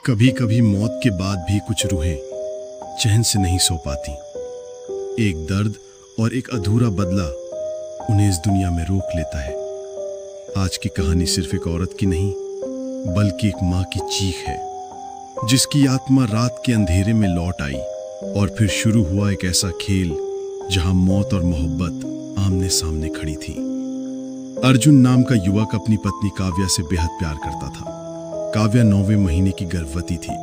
कभी कभी मौत के बाद भी कुछ रूहें चैन से नहीं सो पाती। एक दर्द और एक अधूरा बदला उन्हें इस दुनिया में रोक लेता है। आज की कहानी सिर्फ एक औरत की नहीं बल्कि एक माँ की चीख है, जिसकी आत्मा रात के अंधेरे में लौट आई और फिर शुरू हुआ एक ऐसा खेल जहां मौत और मोहब्बत आमने सामने खड़ी थी। अर्जुन नाम का युवक अपनी पत्नी काव्या से बेहद प्यार करता था। काव्या 9वें महीने की गर्भवती थी।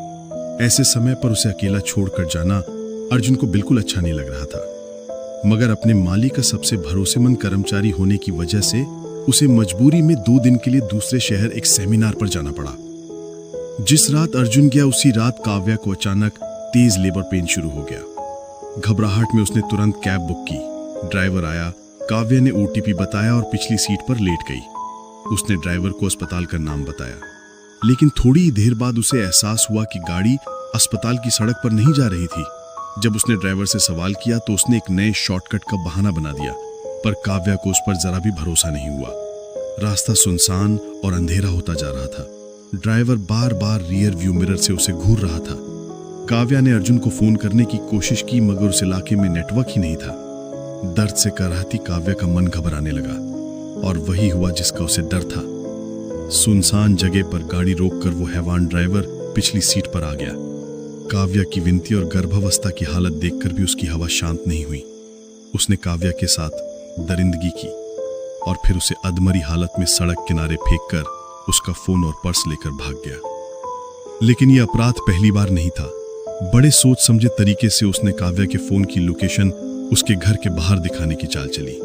ऐसे समय पर उसे अकेला छोड़कर जाना अर्जुन को बिल्कुल अच्छा नहीं लग रहा था, मगर अपने मालिक का सबसे भरोसेमंद कर्मचारी होने की वजह से उसे मजबूरी में 2 दिन के लिए दूसरे शहर एक सेमिनार पर जाना पड़ा। जिस रात अर्जुन गया उसी रात काव्या को अचानक तेज लेबर पेन शुरू हो गया। घबराहट में उसने तुरंत कैब बुक की। ड्राइवर आया, काव्या ने ओटीपी बताया और पिछली सीट पर लेट गई। उसने ड्राइवर को अस्पताल का नाम बताया, लेकिन थोड़ी ही देर बाद उसे एहसास हुआ कि गाड़ी अस्पताल की सड़क पर नहीं जा रही थी। जब उसने ड्राइवर से सवाल किया तो उसने एक नए शॉर्टकट का बहाना बना दिया, पर काव्या को उस पर जरा भी भरोसा नहीं हुआ। रास्ता सुनसान और अंधेरा होता जा रहा था। ड्राइवर बार बार रियर व्यू मिरर से उसे घूर रहा था। काव्या ने अर्जुन को फोन करने की कोशिश की, मगर उस इलाके में नेटवर्क ही नहीं था। दर्द से कराहती काव्या का मन घबराने लगा, और वही हुआ जिसका उसे डर था। सुनसान जगह पर गाड़ी रोककर वो हैवान ड्राइवर पिछली सीट पर आ गया। काव्या की विनती और गर्भावस्था की हालत देखकर भी उसकी हवा शांत नहीं हुई। उसने काव्या के साथ दरिंदगी की और फिर उसे अधमरी हालत में सड़क किनारे फेंककर उसका फोन और पर्स लेकर भाग गया। लेकिन यह अपराध पहली बार नहीं था। बड़े सोच समझे तरीके से उसने काव्या के फोन की लोकेशन उसके घर के बाहर दिखाने की चाल चली।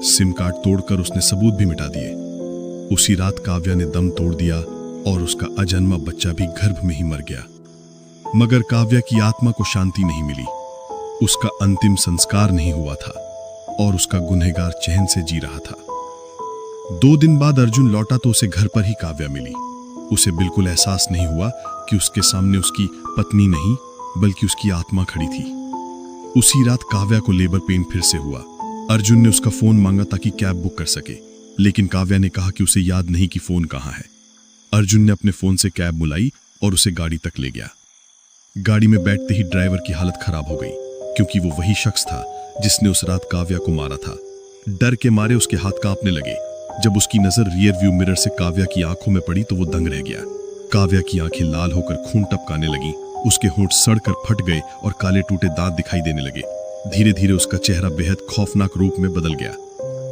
सिम कार्ड तोड़कर उसने सबूत भी मिटा दिए। उसी रात काव्या ने दम तोड़ दिया और उसका अजन्मा बच्चा भी गर्भ में ही मर गया। मगर काव्या की आत्मा को शांति नहीं मिली। उसका अंतिम संस्कार नहीं हुआ था और उसका गुनहगार चैन से जी रहा था। 2 दिन बाद अर्जुन लौटा तो उसे घर पर ही काव्या मिली। उसे बिल्कुल एहसास नहीं हुआ कि उसके सामने उसकी पत्नी नहीं बल्कि उसकी आत्मा खड़ी थी। उसी रात काव्या को लेबर पेन फिर से हुआ। अर्जुन ने उसका फोन मांगा ताकि कैब बुक कर सके, लेकिन काव्या ने कहा कि उसे याद नहीं कि फोन कहाँ है। अर्जुन ने अपने फोन से कैब बुलाई और उसे गाड़ी तक ले गया। गाड़ी में बैठते ही ड्राइवर की हालत खराब हो गई, क्योंकि वो वही शख्स था जिसने उस रात काव्या को मारा था। डर के मारे उसके हाथ कांपने लगे। जब उसकी नजर रियर व्यू मिरर से काव्या की आंखों में पड़ी तो वो दंग रह गया। काव्या की आंखें लाल होकर खून टपकाने लगी। उसके होंठ सड़कर फट गए और काले टूटे दांत दिखाई देने लगे। धीरे धीरे उसका चेहरा बेहद खौफनाक रूप में बदल गया।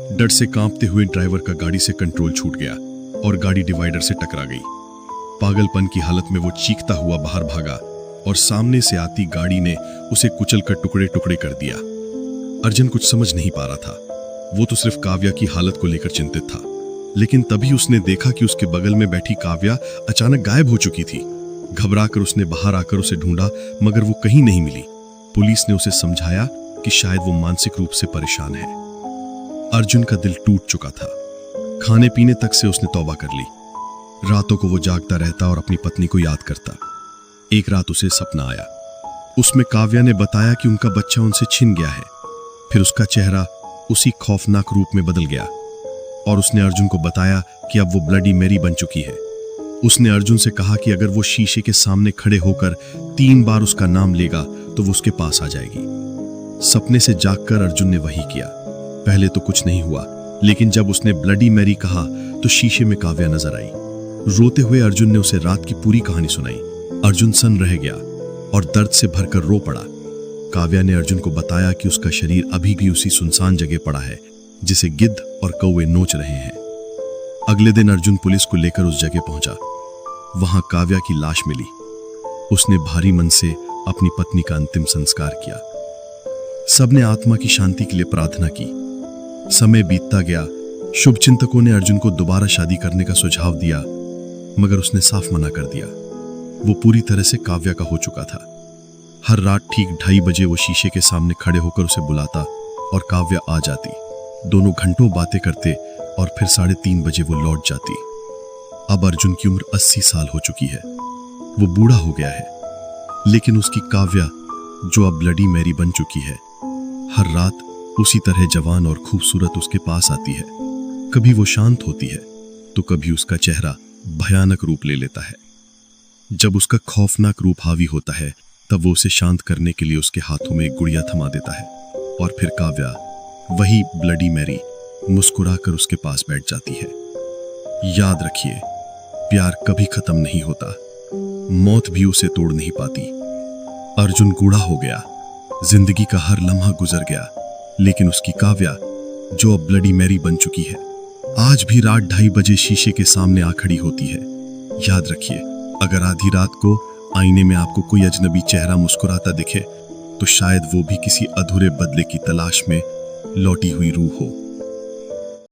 डर से कांपते हुए ड्राइवर का गाड़ी से कंट्रोल छूट गया और गाड़ी डिवाइडर से टकरा गई। पागलपन की हालत में वो चीखता हुआ बाहर भागा और सामने से आती गाड़ी ने उसे कुचलकर टुकड़े टुकड़े कर दिया। अर्जुन कुछ समझ नहीं पा रहा था। वो तो सिर्फ काव्या की हालत को लेकर चिंतित था, लेकिन तभी उसने देखा कि उसके बगल में बैठी काव्या अचानक गायब हो चुकी थी। घबराकर उसने बाहर आकर उसे ढूंढा, मगर वो कहीं नहीं मिली। पुलिस ने उसे समझाया कि शायद वो मानसिक रूप से परेशान है। अर्जुन का दिल टूट चुका था। खाने पीने तक से उसने तौबा कर ली। रातों को वो जागता रहता और अपनी पत्नी को याद करता। एक रात उसे सपना आया। उसमें काव्या ने बताया कि उनका बच्चा उनसे छिन गया है। फिर उसका चेहरा उसी खौफनाक रूप में बदल गया और उसने अर्जुन को बताया कि अब वो ब्लडी मैरी बन चुकी है। उसने अर्जुन से कहा कि अगर वो शीशे के सामने खड़े होकर 3 बार उसका नाम लेगा तो वो उसके पास आ जाएगी। सपने से जागकर अर्जुन ने वही किया। पहले तो कुछ नहीं हुआ, लेकिन जब उसने ब्लडी मैरी कहा तो शीशे में काव्या नजर आई। रोते हुए अर्जुन ने उसे रात की पूरी कहानी सुनाई। अर्जुन सन्न रह गया और दर्द से भरकर रो पड़ा। काव्या ने अर्जुन को बताया कि उसका शरीर अभी भी उसी सुनसान जगह पड़ा है जिसे गिद्ध और कौवे नोच रहे हैं। अगले दिन अर्जुन पुलिस को लेकर उस जगह पहुंचा। वहां काव्या की लाश मिली। उसने भारी मन से अपनी पत्नी का अंतिम संस्कार किया। सबने आत्मा की शांति के लिए प्रार्थना की। समय बीतता गया। शुभचिंतकों ने अर्जुन को दोबारा शादी करने का सुझाव दिया, मगर उसने साफ मना कर दिया। वो पूरी तरह से काव्या का हो चुका था। हर रात ठीक 2:30 बजे वो शीशे के सामने खड़े होकर उसे बुलाता और काव्या आ जाती। दोनों घंटों बातें करते और फिर 3:30 बजे वो लौट जाती। अब अर्जुन की उम्र 80 साल हो चुकी है। वो बूढ़ा हो गया है, लेकिन उसकी काव्या, जो अब ब्लडी मैरी बन चुकी है, हर रात उसी तरह जवान और खूबसूरत उसके पास आती है। कभी वो शांत होती है तो कभी उसका चेहरा भयानक रूप ले लेता है। जब उसका खौफनाक रूप हावी होता है तब वो उसे शांत करने के लिए उसके हाथों में एक गुड़िया थमा देता है और फिर काव्या, वही ब्लडी मैरी, मुस्कुराकर उसके पास बैठ जाती है। याद रखिए, प्यार कभी खत्म नहीं होता, मौत भी उसे तोड़ नहीं पाती। अर्जुन बूढ़ा हो गया, जिंदगी का हर लम्हा गुजर गया, लेकिन उसकी काव्या, जो अब ब्लडी मैरी बन चुकी है, आज भी रात 2:30 बजे शीशे के सामने आ खड़ी होती है। याद रखिए, अगर आधी रात को आईने में आपको कोई अजनबी चेहरा मुस्कुराता दिखे तो शायद वो भी किसी अधूरे बदले की तलाश में लौटी हुई रूह हो।